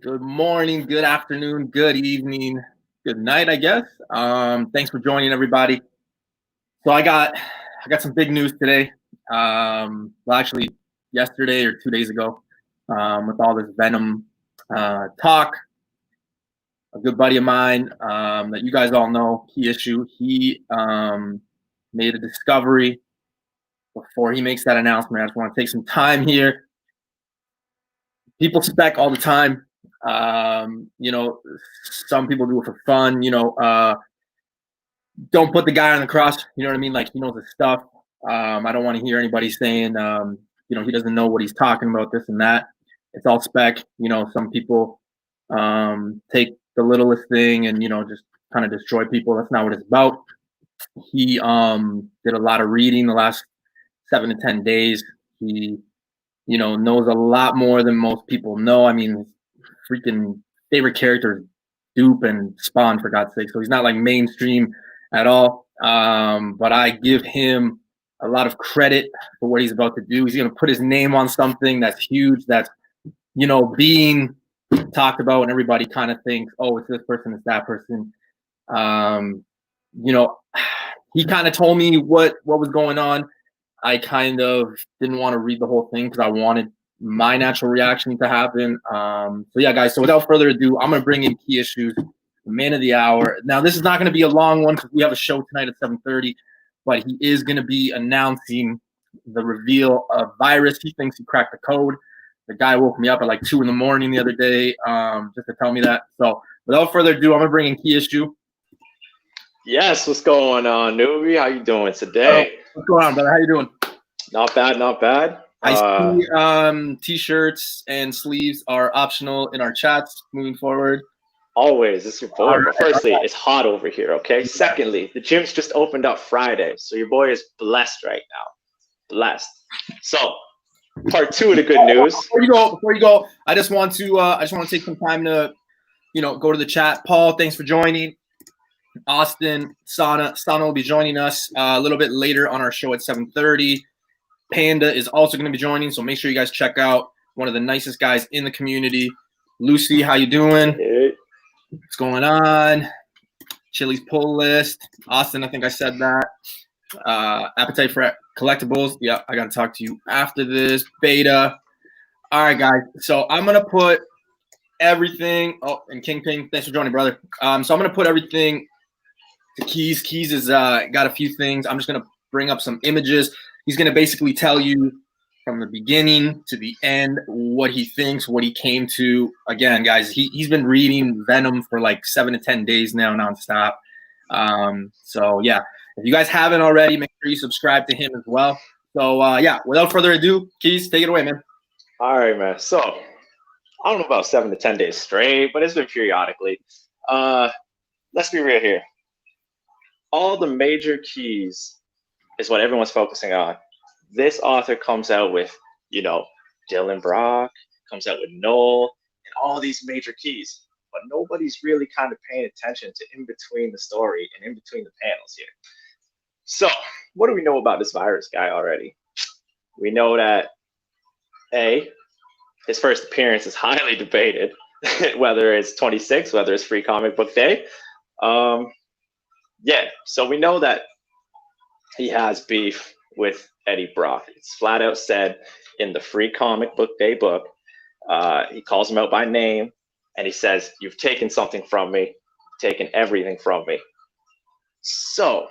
Good morning, good afternoon, good evening, good night, I guess. Thanks for joining everybody. So I got some big news today. Well, actually, yesterday or 2 days ago, with all this Venom talk. A good buddy of mine that you guys all know, Key Issue, he made a discovery. Before he makes that announcement, I just want to take some time here. People spec all the time. Some people do it for fun. Don't put the guy on the cross. You know what I mean? Like he knows his stuff. I don't want to hear anybody saying, he doesn't know what he's talking about, this and that. It's all spec. Some people take the littlest thing and just kind of destroy people. That's not what it's about. He did a lot of reading the last 7 to 10 days. He knows a lot more than most people know. I mean, his freaking favorite character is Dupe and Spawn, for God's sake. So he's not like mainstream at all. But I give him a lot of credit for what he's about to do. He's going to put his name on something that's huge, that's, being talked about, and everybody kind of thinks, oh, it's this person, it's that person. He kind of told me what was going on. I kind of didn't want to read the whole thing because I wanted my natural reaction to happen. So yeah, guys. So without further ado, I'm gonna bring in Key Issues, the man of the hour. Now this is not gonna be a long one because we have a show tonight at 7:30, but he is gonna be announcing the reveal of virus. He thinks he cracked the code. The guy woke me up at like 2 a.m. the other day, just to tell me that. So without further ado, I'm gonna bring in Key Issue. Yes, what's going on, newbie? How you doing today? What's going on, brother? How you doing? Not bad, not bad. I see t-shirts and sleeves are optional in our chats moving forward. Always, it's your boy. But firstly, it's hot over here, okay? Secondly, the gym's just opened up Friday, so your boy is blessed right now. Blessed. So, part two of the good news. Before you go, I just want to take some time to, go to the chat. Paul, thanks for joining. Austin, Sana will be joining us a little bit later on our show at 7:30. Panda is also going to be joining, so make sure you guys check out one of the nicest guys in the community. Lucy, how you doing? Hey. What's going on? Chili's pull list. Austin, I think I said that. Appetite for collectibles. Yeah, I got to talk to you after this. Beta. All right, guys. So I'm going to put everything. Oh, and Kingpin, thanks for joining, brother. So I'm going to put everything to Keys. Keys has got a few things. I'm just going to bring up some images. He's going to basically tell you from the beginning to the end what he thinks, what he came to. Again, guys, he's been reading Venom for like 7 to 10 days now, nonstop. So, yeah, if you guys haven't already, make sure you subscribe to him as well. So, yeah, without further ado, Keys, take it away, man. All right, man. So, I don't know about 7 to 10 days straight, but it's been periodically. Let's be real here. All the major keys is what everyone's focusing on. This author comes out with, Dylan Brock, comes out with Noel, and all these major keys. But nobody's really kind of paying attention to in between the story and in between the panels here. So, what do we know about this virus guy already? We know that, A, his first appearance is highly debated, whether it's 26, whether it's Free Comic Book Day. Yeah, so we know that he has beef with Eddie Brock. It's flat out said in the Free Comic Book Day book. He calls him out by name, and he says, "You've taken something from me, taken everything from me." So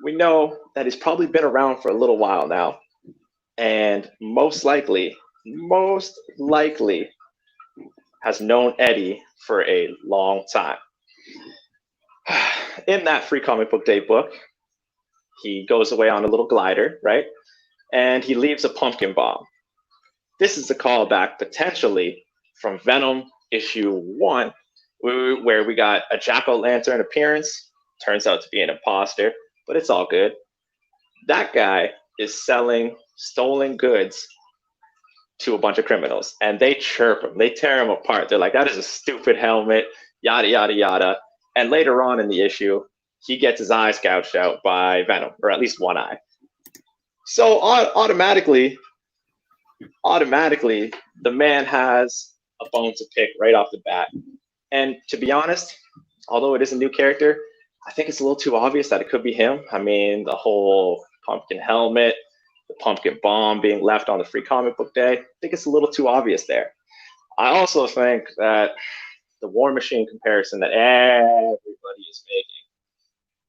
we know that he's probably been around for a little while now, and most likely has known Eddie for a long time. In that Free Comic Book Day book, he goes away on a little glider, right? And he leaves a pumpkin bomb. This is a callback potentially from Venom issue 1, where we got a jack-o'-lantern appearance. Turns out to be an imposter, but it's all good. That guy is selling stolen goods to a bunch of criminals, and they chirp him. They tear him apart. They're like, that is a stupid helmet, yada, yada, yada. And later on in the issue, he gets his eyes gouged out by Venom, or at least one eye. So automatically, the man has a bone to pick right off the bat. And to be honest, although it is a new character, I think it's a little too obvious that it could be him. I mean, the whole pumpkin helmet, the pumpkin bomb being left on the free comic book day, I think it's a little too obvious there. I also think that the War Machine comparison that everybody is making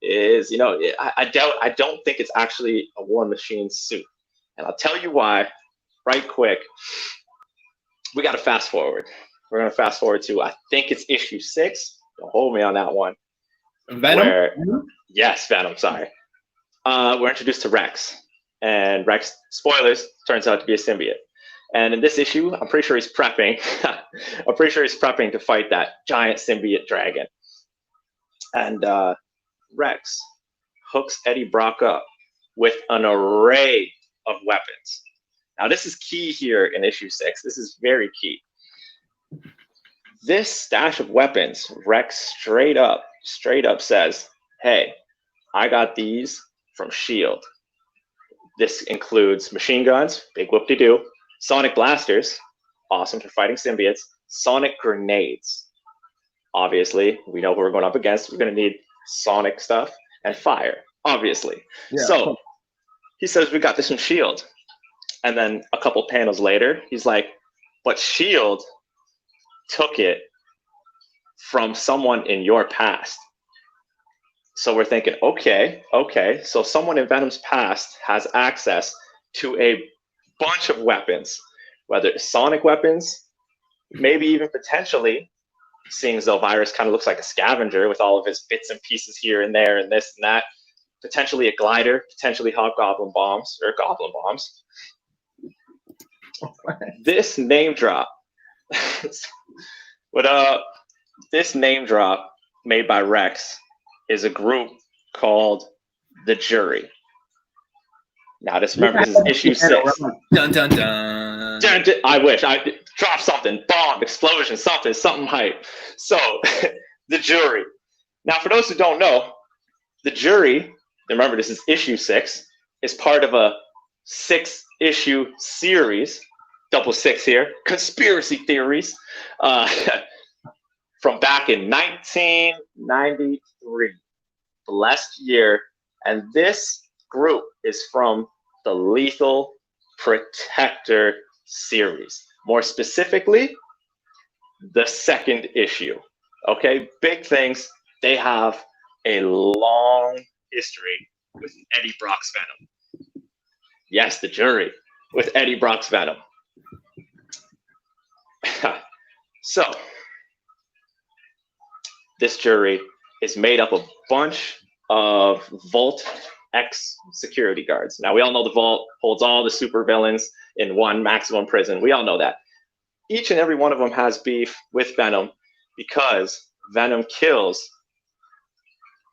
is, I don't think it's actually a War Machine suit. And I'll tell you why right quick. We got to fast forward. We're going to fast forward to, I think it's issue 6. Don't hold me on that one. Venom? Yes, Venom, sorry. We're introduced to Rex. And Rex, spoilers, turns out to be a symbiote. And in this issue, I'm pretty sure he's prepping. I'm pretty sure he's prepping to fight that giant symbiote dragon. And Rex hooks Eddie Brock up with an array of weapons. Now, this is key here in issue 6. This is very key. This stash of weapons, Rex straight up says, hey, I got these from S.H.I.E.L.D. This includes machine guns, big whoop-de-doo, sonic blasters, awesome for fighting symbiotes, sonic grenades. Obviously, we know who we're going up against. We're going to need sonic stuff and fire, obviously. Yeah. So he says, we got this from S.H.I.E.L.D. And then a couple panels later, he's like, but S.H.I.E.L.D. took it from someone in your past. So we're thinking, okay, so someone in Venom's past has access to a bunch of weapons, whether it's sonic weapons, maybe even potentially, seeing as though Virus kind of looks like a scavenger with all of his bits and pieces here and there and this and that, potentially a glider, potentially hobgoblin bombs or goblin bombs. This name drop, this name drop made by Rex is a group called The Jury. Now, this is issue 6. Dun, dun, dun. I wish I drop something, bomb, explosion, something hype. So, The Jury. Now, for those who don't know, The Jury, remember this is issue 6, is part of a 6-issue series, double 6 here, conspiracy theories, from back in 1993, the last year. And this group is from the Lethal Protector series. More specifically, the 2nd issue. Okay, big things. They have a long history with Eddie Brock's Venom. Yes, The Jury with Eddie Brock's Venom. So, this jury is made up of a bunch of Vault X security guards. Now, we all know the Vault holds all the supervillains in one maximum prison. We all know that. Each and every one of them has beef with Venom because Venom kills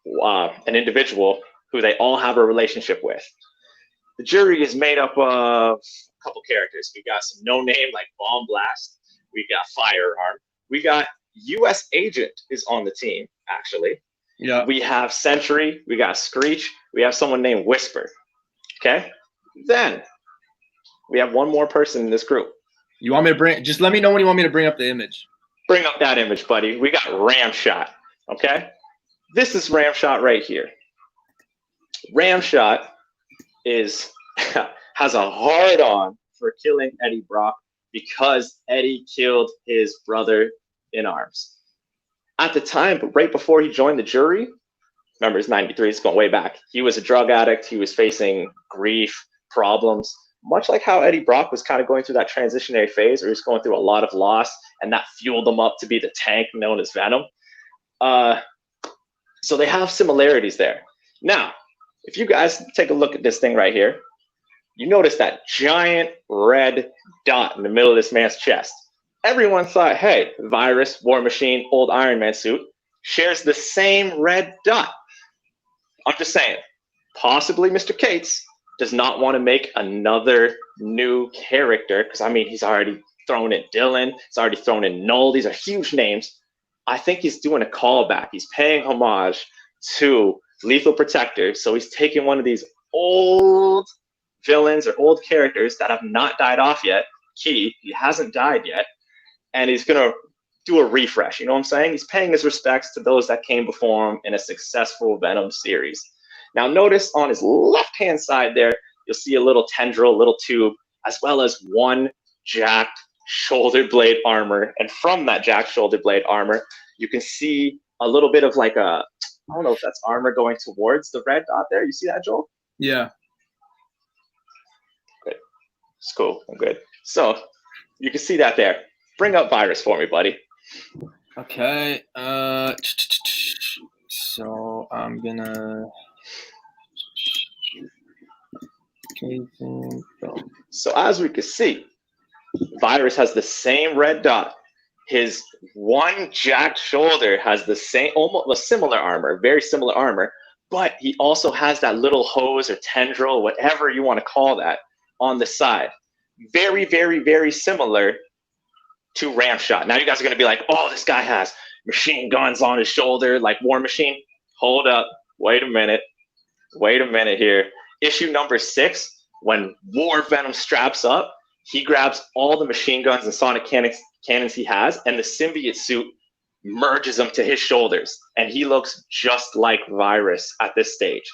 an individual who they all have a relationship with. The jury is made up of a couple characters. We got some no-name like Bomb Blast. We got Firearm. We got U.S. Agent is on the team, actually. Yeah. We have Sentry. We got Screech. We have someone named Whisper. Okay? Then we have one more person in this group. You want me to just let me know when you want me to bring up the image. Bring up that image, buddy. We got Ramshot. Okay? This is Ramshot right here. Ramshot has a hard-on for killing Eddie Brock because Eddie killed his brother in arms. At the time, but right before he joined the jury, remember it's 93, it's going way back, he was a drug addict, he was facing grief, problems, much like how Eddie Brock was kind of going through that transitionary phase where he was going through a lot of loss, and that fueled him up to be the tank known as Venom. So they have similarities there. Now, if you guys take a look at this thing right here, you notice that giant red dot in the middle of this man's chest. Everyone thought, hey, Virus, War Machine, old Iron Man suit shares the same red dot. I'm just saying, possibly Mr. Cates does not want to make another new character, because, I mean, he's already thrown in Dylan, he's already thrown in Null. These are huge names. I think he's doing a callback. He's paying homage to Lethal Protector, so he's taking one of these old villains or old characters that have not died off yet. Key, he hasn't died yet, and he's gonna do a refresh. You know what I'm saying? He's paying his respects to those that came before him in a successful Venom series. Now, notice on his left-hand side there, you'll see a little tendril, little tube, as well as one jacked shoulder blade armor. And from that jacked shoulder blade armor, you can see a little bit of like a, I don't know if that's armor going towards the red dot there. You see that, Joel? Yeah. Good. It's cool. I'm good. So you can see that there. Bring up Virus for me, buddy. Okay. So I'm gonna. So as we can see, Virus has the same red dot. His one jacked shoulder has the same, almost a similar armor, very similar armor, but he also has that little hose or tendril, whatever you want to call that, on the side. Very, very, very similar to Ramshot. Now you guys are going to be like, oh, this guy has machine guns on his shoulder like War Machine. Hold up. Wait a minute here. Issue number 6, when War Venom straps up, he grabs all the machine guns and sonic cannons he has, and the symbiote suit merges them to his shoulders, and he looks just like Virus at this stage.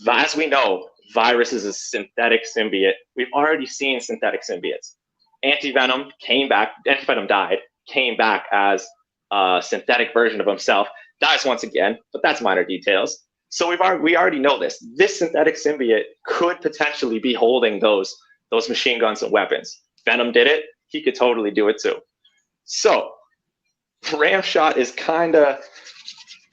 As we know, Virus is a synthetic symbiote. We've already seen synthetic symbiotes. Anti-Venom came back, Anti-Venom died, came back as a synthetic version of himself, dies once again, but that's minor details. So we already know this. This synthetic symbiote could potentially be holding those machine guns and weapons. Venom did it. He could totally do it too. So Ramshot is kind of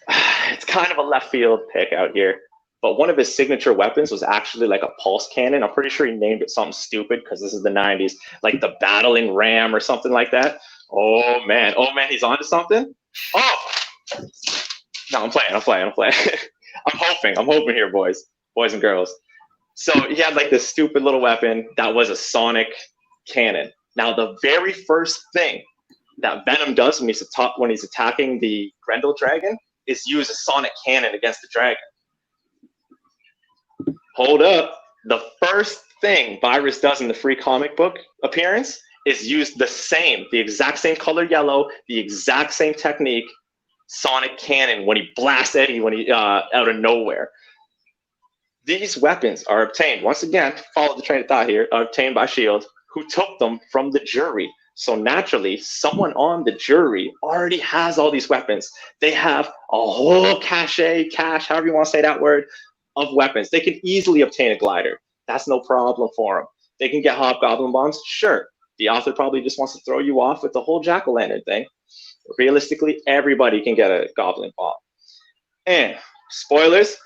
a left field pick out here. But one of his signature weapons was actually like a pulse cannon. I'm pretty sure he named it something stupid because this is the 90s, like the Battling Ram or something like that. Oh man, he's onto something. Oh, no, I'm playing. I'm hoping here, boys and girls. So he had like this stupid little weapon that was a sonic cannon. Now, the very first thing that Venom does when he's attacking the Grendel dragon is use a sonic cannon against the dragon. Hold up. The first thing Virus does in the free comic book appearance is use the exact same color yellow, the exact same technique, sonic cannon when he blasts Eddie out of nowhere. These weapons are obtained, once again, follow the train of thought here, are obtained by S.H.I.E.L.D., who took them from the jury. So naturally, someone on the jury already has all these weapons. They have a whole cache, however you want to say that word, of weapons. They can easily obtain a glider. That's no problem for them. They can get hobgoblin bombs. Sure, the author probably just wants to throw you off with the whole jack-o'-lantern thing. Realistically, everybody can get a goblin bomb. And spoilers,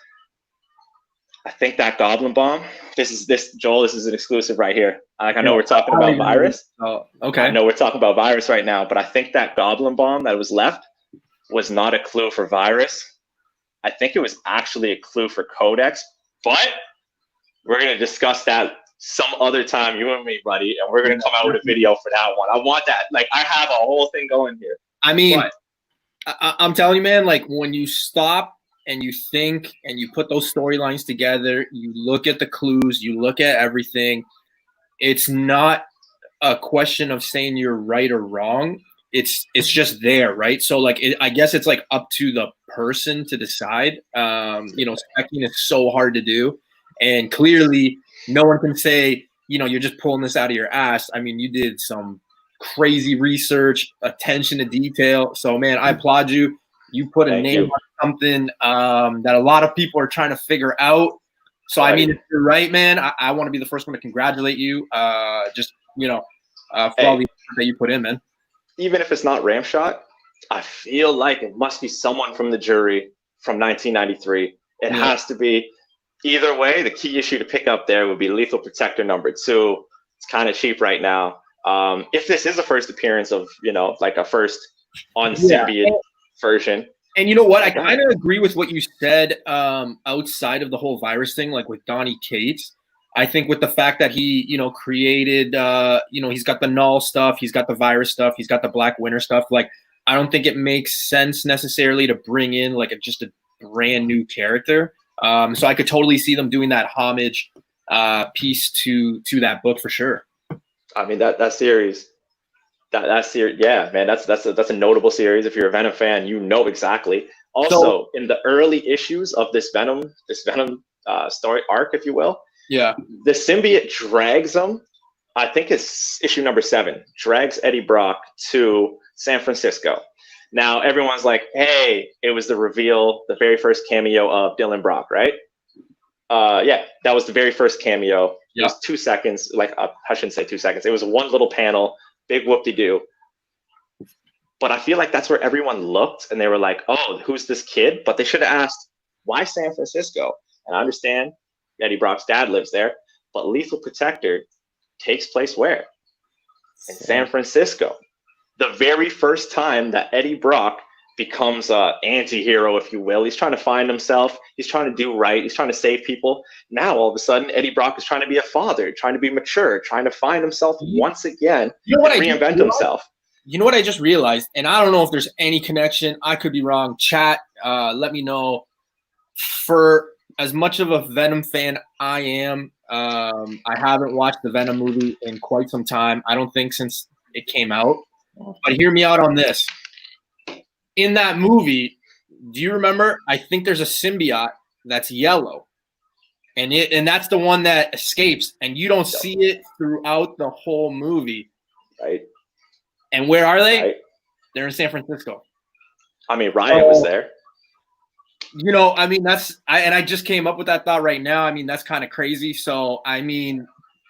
I think that goblin bomb, Joel, this is an exclusive right here. Like, I know we're talking about Virus. Oh, okay. I know we're talking about Virus right now, but I think that goblin bomb that was left was not a clue for Virus. I think it was actually a clue for Codex, but we're going to discuss that some other time, you and me, buddy, and we're going to come out with a video for that one. I want that. Like, I have a whole thing going here. I mean, I'm telling you, man, like when you stop and you think and you put those storylines together, you look at the clues, you look at everything, it's not a question of saying you're right or wrong. It's just there, right? So like, I guess it's like up to the person to decide. Specking is so hard to do, and clearly no one can say, you're just pulling this out of your ass. I mean, you did some crazy research, attention to detail. So man, I applaud you. You put a name on something that a lot of people are trying to figure out. So I mean, if you're right, man, I want to be the first one to congratulate you. For all the effort that you put in, man. Even if it's not Ramshot, I feel like it must be someone from the jury from 1993. It has to be. Either way, the key issue to pick up there would be Lethal Protector number 2. It's kind of cheap right now. If this is a first appearance of, like a first on symbiote version. And you know what? I kind of agree with what you said outside of the whole Virus thing, like with Donny Cates. I think with the fact that he, created, he's got the Null stuff, he's got the Virus stuff, he's got the Black Winter stuff. Like, I don't think it makes sense necessarily to bring in like just a brand new character. So I could totally see them doing that homage piece to that book for sure. I mean, that series, That series, yeah, man, that's a notable series. If you're a Venom fan, you know exactly. So Also, in the early issues of this Venom story arc, if you will, yeah, the symbiote drags him. I think it's issue number 7. Drags Eddie Brock to San Francisco. Now everyone's like, "Hey, it was the reveal, the very first cameo of Dylan Brock, right?" Yeah, that was the very first cameo. It yeah. was 2 seconds. Like I shouldn't say 2 seconds. It was one little panel, big whoop de doo. But I feel like that's where everyone looked and they were like, "Oh, who's this kid?" But they should have asked, "Why San Francisco?" And I understand Eddie Brock's dad lives there, but Lethal Protector takes place where? In San Francisco. The very first time that Eddie Brock becomes an anti-hero, if you will. He's trying to find himself. He's trying to do right. He's trying to save people. Now, all of a sudden, Eddie Brock is trying to be a father, trying to be mature, trying to find himself once again and reinvent himself. You know what I just realized? And I don't know if there's any connection. I could be wrong. Chat, let me know. For as much of a Venom fan I am, I haven't watched the Venom movie in quite some time. I don't think since it came out. But hear me out on this. In that movie, do you remember? I think there's a symbiote that's yellow. And that's the one that escapes. And you don't see it throughout the whole movie. Right. And where are they? Right. They're in San Francisco. I mean, Ryan was there. You know, I mean, I just came up with that thought right now. I mean, that's kind of crazy. So, I mean,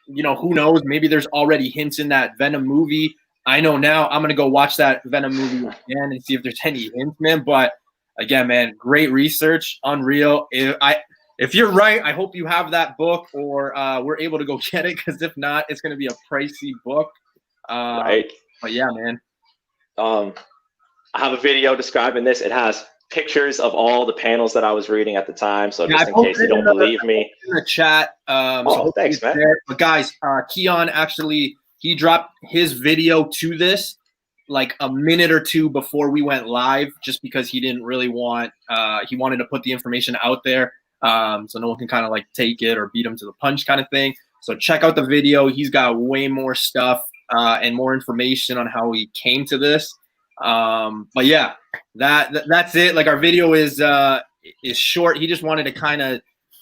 you know, who knows? Maybe there's already hints in that Venom movie. I know now I'm going to go watch that Venom movie again and see if there's any hints, man. But again, man, great research. Unreal. If you're right, I hope you have that book or we're able to go get it, because if not, it's going to be a pricey book. Right. But yeah, man. I have a video describing this. It has pictures of all the panels that I was reading at the time. So just in case you don't believe me. In the chat. So thanks, man. There. But guys, Keon actually, he dropped his video to this like a minute or two before we went live, just because he didn't really want, he wanted to put the information out there. So no one can kind of like take it or beat him to the punch kind of thing. So check out the video. He's got way more stuff and more information on how he came to this. But yeah, that's it. Like, our video is short. He just wanted to kind of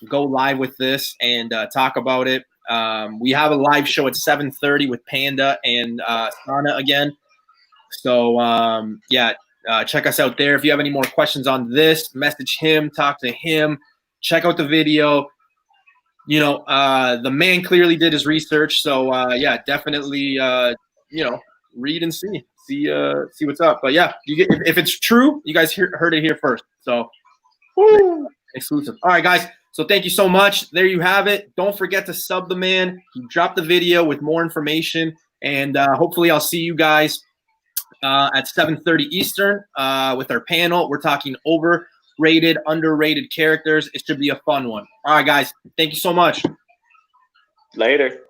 go live with this and talk about it. We have a live show at 7:30 with Panda and Sana again. So yeah, check us out there. If you have any more questions on this, message him, talk to him, check out the video. You know, the man clearly did his research. So yeah, definitely, you know, read and see what's up. But yeah, if it's true, you guys heard it here first. So exclusive. All right, guys. So thank you so much. There you have it. Don't forget to sub the man. He dropped the video with more information, and hopefully I'll see you guys at 7:30 Eastern with our panel. We're talking overrated, underrated characters. It should be a fun one. All right, guys. Thank you so much. Later.